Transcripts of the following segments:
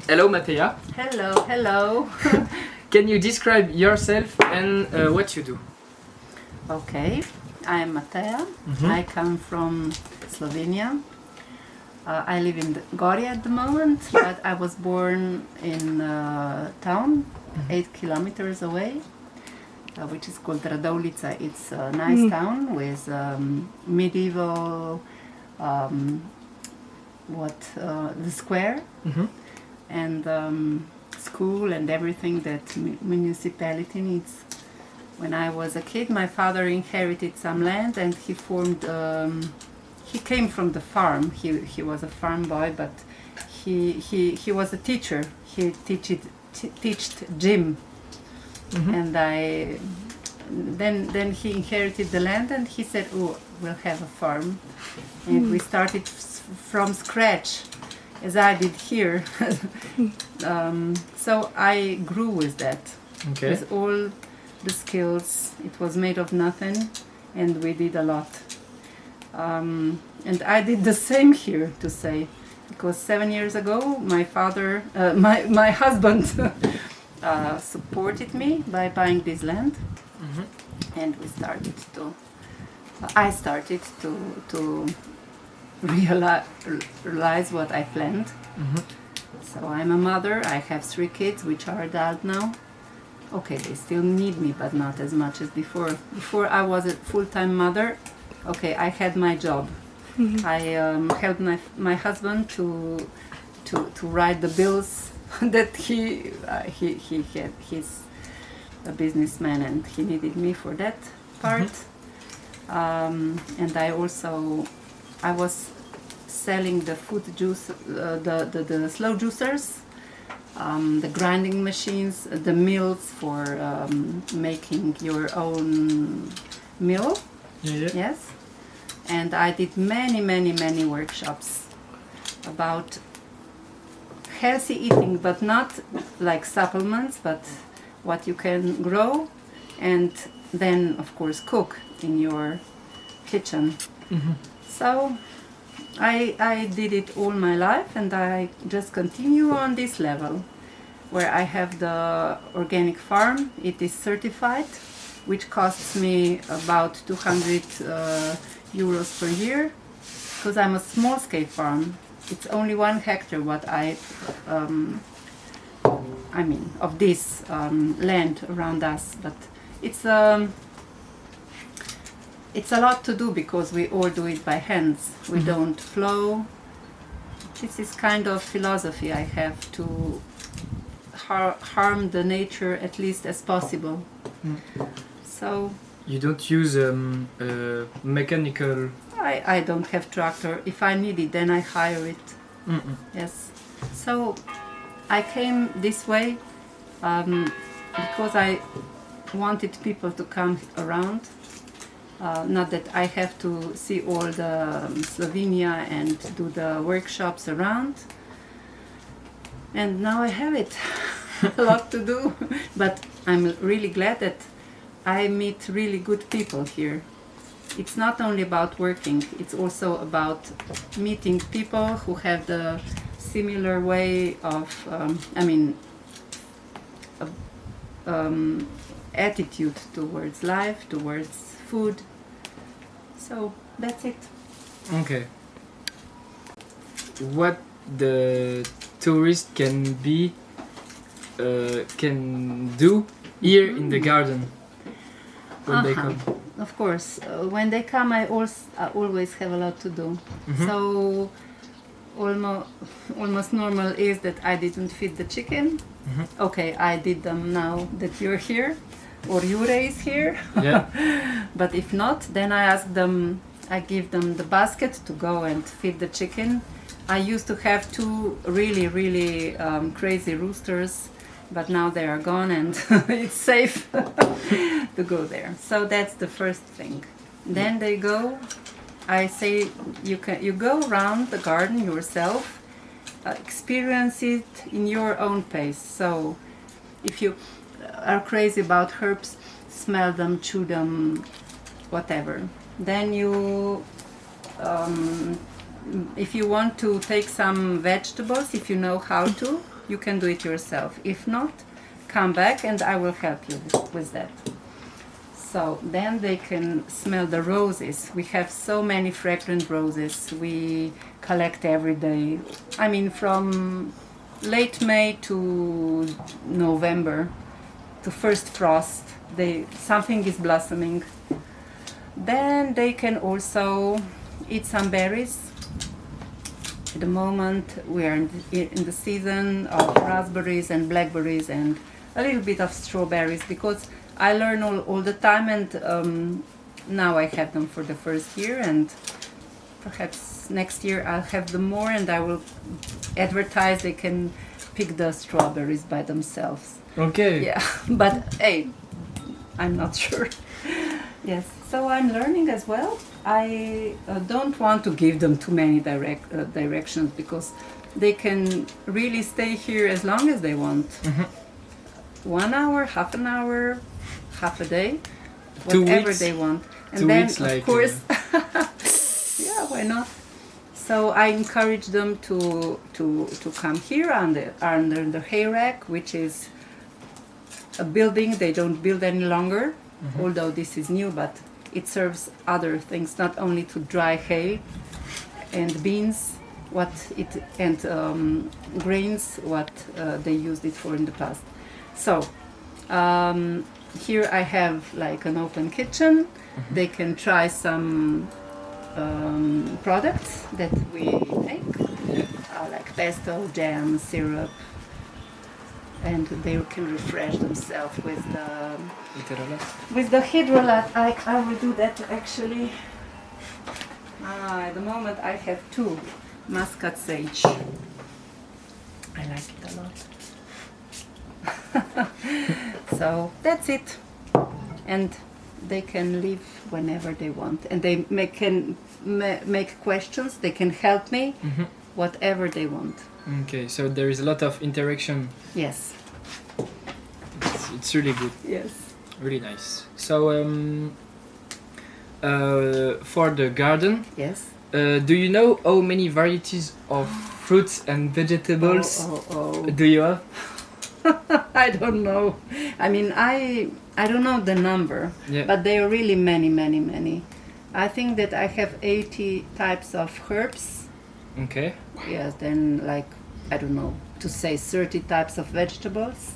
Hello, Mateja. Hello, hello. Can you describe yourself and what you do? Okay, I'm Mateja. I come from Slovenia. I live in Gori at the moment, but I was born in a town 8 kilometers away, which is called Radovlica. It's a nice town with medieval, the square and school and everything that municipality needs. When I was a kid, my father inherited some land and he formed. He came from the farm. He was a farm boy, but he was a teacher. He taught gym, and then he inherited the land and he said, "Oh, we'll have a farm," and we started from scratch, as I did here. So I grew with that, with all the skills. It was made of nothing, and we did a lot. And I did the same here, to say, because 7 years ago my father, my husband supported me by buying this land, and I started to realize what I planned. So I'm a mother. I have 3 kids which are adult now. Okay, they still need me, but not as much as before. Before I was a full-time mother. Okay, I had my job. I helped my husband to write the bills that he had. He's a businessman and he needed me for that part. And I was selling the food juice, the slow juicers, the grinding machines, the mills for making your own meal. Yes. And I did many workshops about healthy eating, but not like supplements, but what you can grow and then of course cook in your kitchen. So I did it all my life, and I just continue on this level where I have the organic farm. It is certified, which costs me about 200 euros per year, because I'm a small scale farm. It's only 1 hectare what of this land around us, but it's a lot to do because we all do it by hands. We don't plow. This is kind of philosophy I have, to harm the nature at least as possible. So you don't use mechanical. I don't have tractor. If I need it, then I hire it. Yes. So I came this way because I wanted people to come around. Not that I have to see all the Slovenia and do the workshops around. And now I have it. A lot to do. But I'm really glad that I meet really good people here. It's not only about working, it's also about meeting people who have the similar way of, attitude towards life, towards food. So that's it. Okay. What the tourist can do here in the garden when they come? Of course, when they come, I always have a lot to do. So almost normal is that I didn't feed the chicken. Okay, I did them now that you're here, or Jure is here. Yeah. But if not, then I give them the basket to go and feed the chicken. I used to have 2 really crazy roosters, but now they are gone and it's safe to go there. So that's the first thing. Then they go. I say you go around the garden yourself, experience it in your own pace. So if you are crazy about herbs, smell them, chew them, whatever. Then you if you want to take some vegetables, if you know how to, you can do it yourself. If not, come back and I will help you with that. So then they can smell the roses. We have so many fragrant roses we collect every day. I mean, from late May to November, to first frost, something is blossoming. Then they can also eat some berries. At the moment we are in the season of raspberries and blackberries and a little bit of strawberries, because I learn all the time, and now I have them for the first year, and perhaps next year I'll have them more, and I will advertise they can pick the strawberries by themselves. Okay. Yeah, but hey, I'm not sure. Yes, so I'm learning as well. I don't want to give them too many directions, because they can really stay here as long as they want. 1 hour, half an hour, half a day, 2 whatever weeks. they want. And 2 then, weeks, of like, course, yeah, why not? So I encourage them to come here under the hay rack, which is a building they don't build any longer, although this is new, but it serves other things, not only to dry hay and beans, and grains, what they used it for in the past. So here I have like an open kitchen. They can try some products that we make, like pesto, jam, syrup, and they can refresh themselves with the hydrolat. I will do that actually. At the moment I have 2 muscat sage. I like it a lot. So that's it, and they can leave whenever they want, and they can make questions. They can help me, whatever they want. Okay, so there is a lot of interaction. Yes. It's really good. Yes. Really nice. So for the garden, Yes. do you know how many varieties of fruits and vegetables do you have? I don't know. I mean, I don't know the number, but there are really many. I think that I have 80 types of herbs. Okay. Yes, then like, I don't know, to say 30 types of vegetables.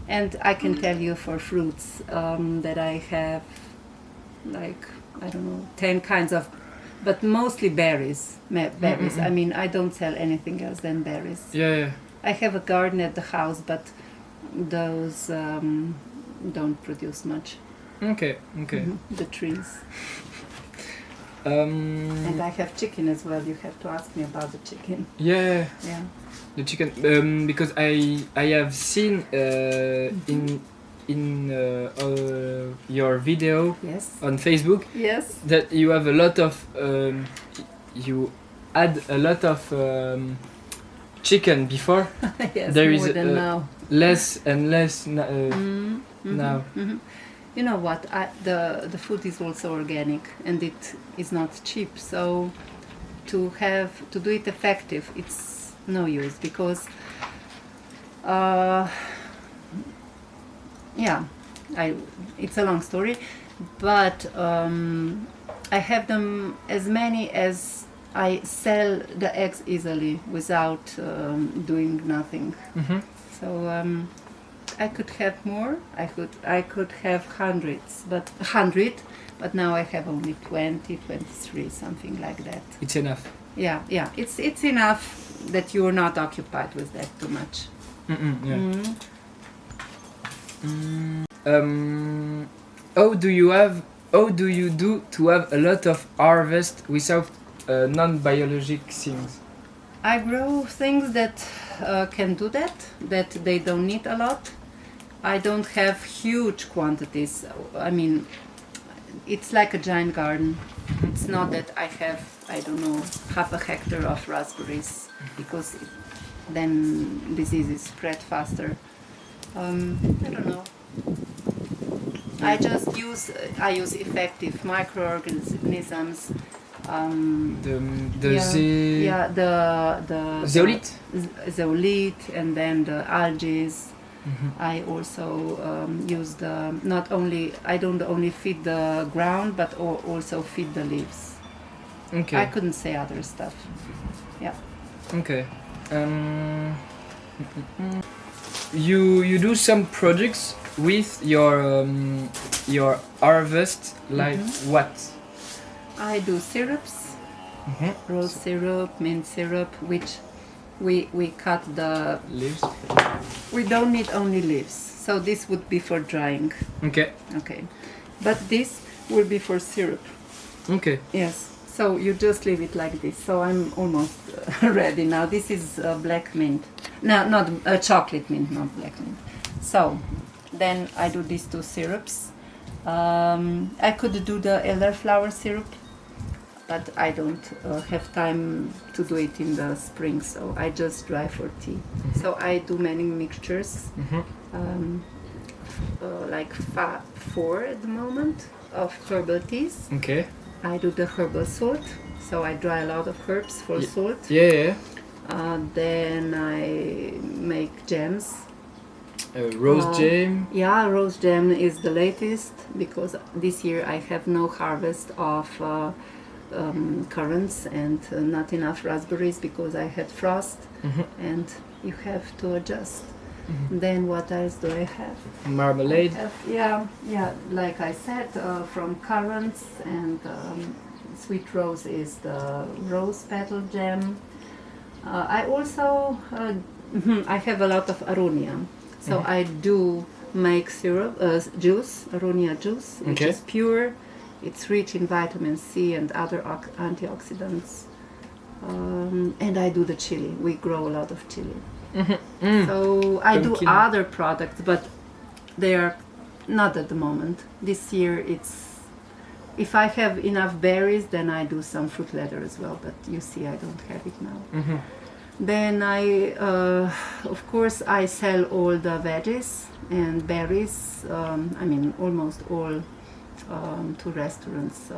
And I can tell you for fruits that I have like, I don't know, 10 kinds of, but mostly berries. I mean, I don't sell anything else than berries. Yeah. I have a garden at the house, but those don't produce much. Okay. The trees. And I have chicken as well. You have to ask me about the chicken. Yeah. Yeah. The chicken, because I have seen in your video on Facebook that you have a lot of you add a lot of chicken before. Yes, there more is than now. Less and less now. You know what? The food is also organic, and it is not cheap. So to do it effective, it's no use, because it's a long story, but I have them as many as I sell the eggs easily without doing nothing. So I could have more. I could have 100, but now I have only 20, 23, something like that. It's enough. Yeah. It's enough that you're not occupied with that too much. How do you do to have a lot of harvest without non-biologic things? I grow things that can do that they don't need a lot. I don't have huge quantities. I mean, it's like a giant garden. It's not that I have, I don't know, half a hectare of raspberries, because then diseases spread faster. I don't know. I use effective microorganisms zeolite? Zeolite, and then the algae. I also use I don't only feed the ground, but also feed the leaves. Okay. I couldn't say other stuff. Yeah. Okay. You do some projects with your harvest, like what? I do syrups, rose syrup, mint syrup, which we cut the leaves. We don't need only leaves, so this would be for drying. Okay. Okay, but this will be for syrup. Okay. Yes. So you just leave it like this. So I'm almost ready now. This is black mint. No, not chocolate mint, not black mint. So then I do these two syrups. I could do the elderflower syrup, but I don't have time to do it in the spring, so I just dry for tea. So I do many mixtures, like 4 at the moment of herbal teas. Okay. I do the herbal salt, so I dry a lot of herbs for salt. Yeah. Then I make jams. Rose jam? Yeah, rose jam is the latest, because this year I have no harvest of currants and not enough raspberries because I had frost, and you have to adjust. Then what else do I have? Marmalade? Yeah, like I said, from currants, and sweet rose is the rose petal jam. I also I have a lot of aronia, so I do make syrup, juice, aronia juice, which is pure. It's rich in vitamin C and other antioxidants. And I do the chili. We grow a lot of chili. So I do other products, but they are not at the moment. This year if I have enough berries, then I do some fruit leather as well, but you see I don't have it now. Then of course I sell all the veggies and berries, almost all to restaurants,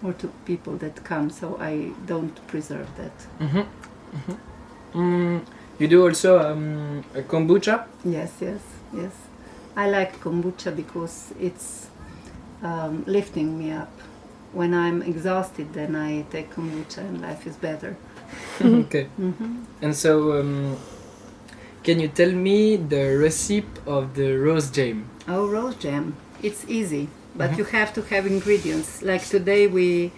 or to people that come, so I don't preserve that. You do also a kombucha? Yes. I like kombucha because it's lifting me up. When I'm exhausted, then I take kombucha and life is better. Okay. And so, can you tell me the recipe of the rose jam? Oh, rose jam. It's easy, but you have to have ingredients. Like today we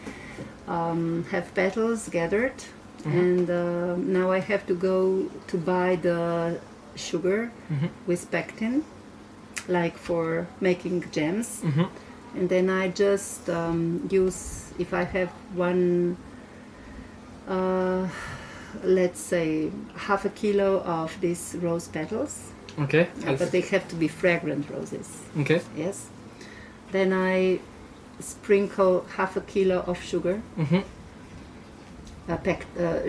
have petals gathered, and now I have to go to buy the sugar with pectin, like for making jams. And then I just use, if I have one, let's say half a kilo of these rose petals. Okay. But they have to be fragrant roses. Okay. Yes. Then I sprinkle half a kilo of sugar.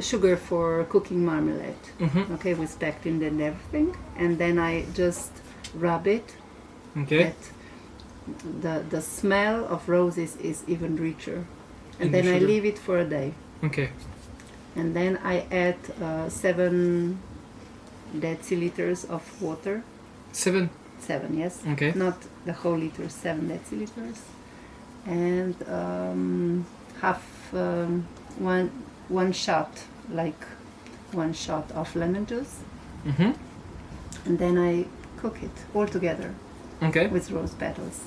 Sugar for cooking marmalade. Okay, with pectin and everything. And then I just rub it. Okay. The smell of roses is even richer. And then I leave it for a day. Okay. And then I add 7 deciliters of water. 7? 7, yes. Okay. Not the whole liter, 7 deciliters. And one shot, like 1 shot of lemon juice. And then I cook it all together. Okay. With rose petals.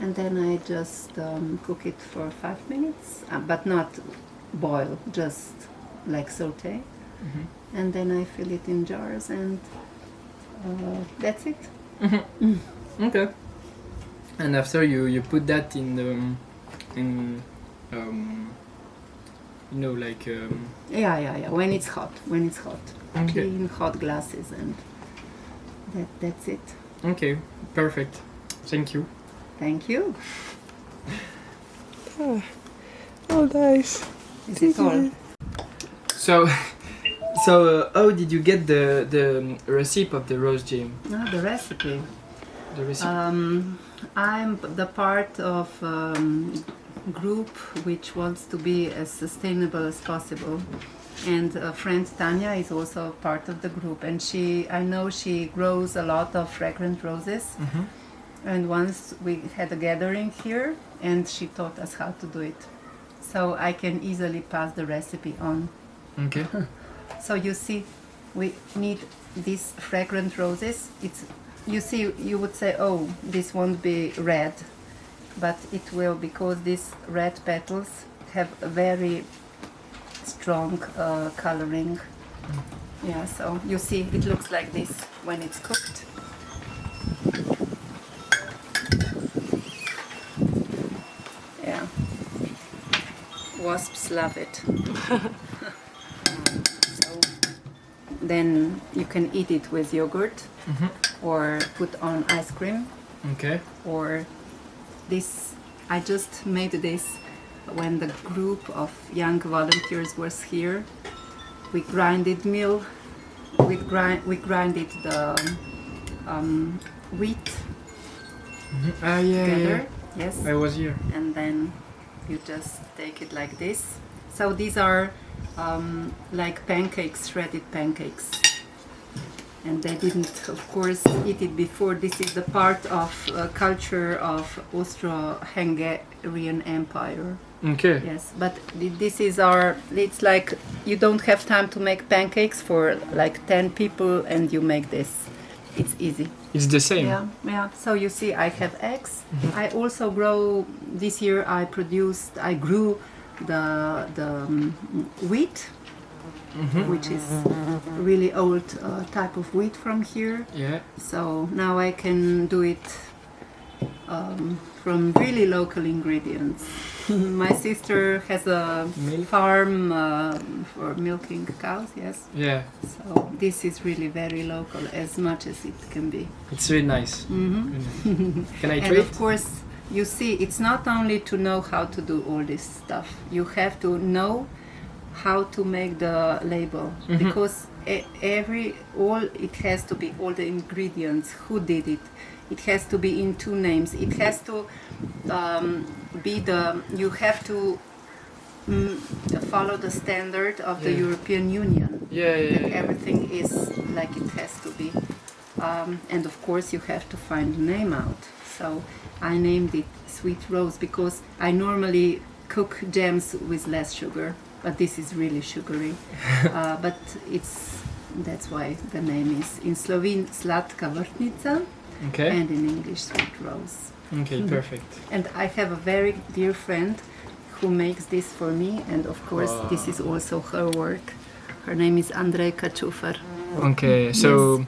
And then I just cook it for 5 minutes, but not boil, just like saute. And then I fill it in jars, and that's it. Okay. And after you put that in yeah, when it's hot. Okay. Clean hot glasses, and that's it. Okay, perfect. Thank you. Thank you. Oh, nice. Is it all? So how did you get the recipe of the rose jam? The recipe. The recipe. I'm the part of group which wants to be as sustainable as possible. And friend Tanya is also part of the group, and I know she grows a lot of fragrant roses. And once we had a gathering here, and she taught us how to do it. So I can easily pass the recipe on. Okay. So you see, we need these fragrant roses. You see, you would say, oh, this won't be red, but it will, because these red petals have a very strong coloring. Yeah, so you see, it looks like this when it's cooked. Yeah, wasps love it. So then you can eat it with yogurt, or put on ice cream. Okay. Or this, I just made this when the group of young volunteers was here. We grinded meal, we grinded the wheat together. Yes. I was here. And then you just take it like this. So these are like pancakes, shredded pancakes. And they didn't, of course, eat it before. This is the part of culture of Austro-Hungarian Empire. Okay. Yes, but this is it's like you don't have time to make pancakes for like 10 people and you make this. It's easy. It's the same. Yeah. So you see, I have eggs. I also this year I grew the wheat, which is really old type of wheat from here. Yeah. So now I can do it from really local ingredients. My sister has a farm for milking cows, yes. Yeah. So this is really very local, as much as it can be. It's really nice. Can I try And it? of course, you see, it's not only to know how to do all this stuff. You have to know how to make the label, because it has to be all the ingredients, who did it. It has to be in 2 names. It has to you have to follow the standard of the European Union. Everything is like it has to be. And of course you have to find the name out. So I named it Sweet Rose because I normally cook jams with less sugar, but this is really sugary. But that's why the name is in Slovene Slatka Vrtnica, and in English Sweet Rose. Okay, perfect. And I have a very dear friend who makes this for me, and of course this is also her work. Her name is Andrejka Čufar. Okay, so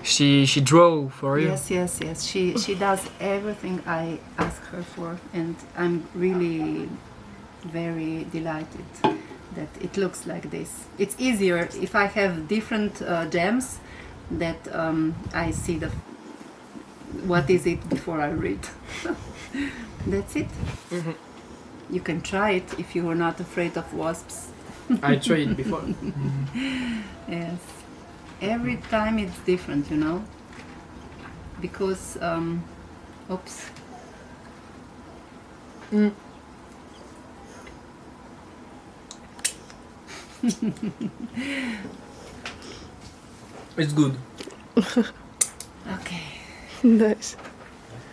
she drew for you? Yes. She does everything I ask her for, and I'm really very delighted that it looks like this. It's easier if I have different jams that I see what is it before I read. That's it. You can try it if you are not afraid of wasps. I tried before. Yes. Every time it's different, you know, because oops. It's good. Okay. Nice.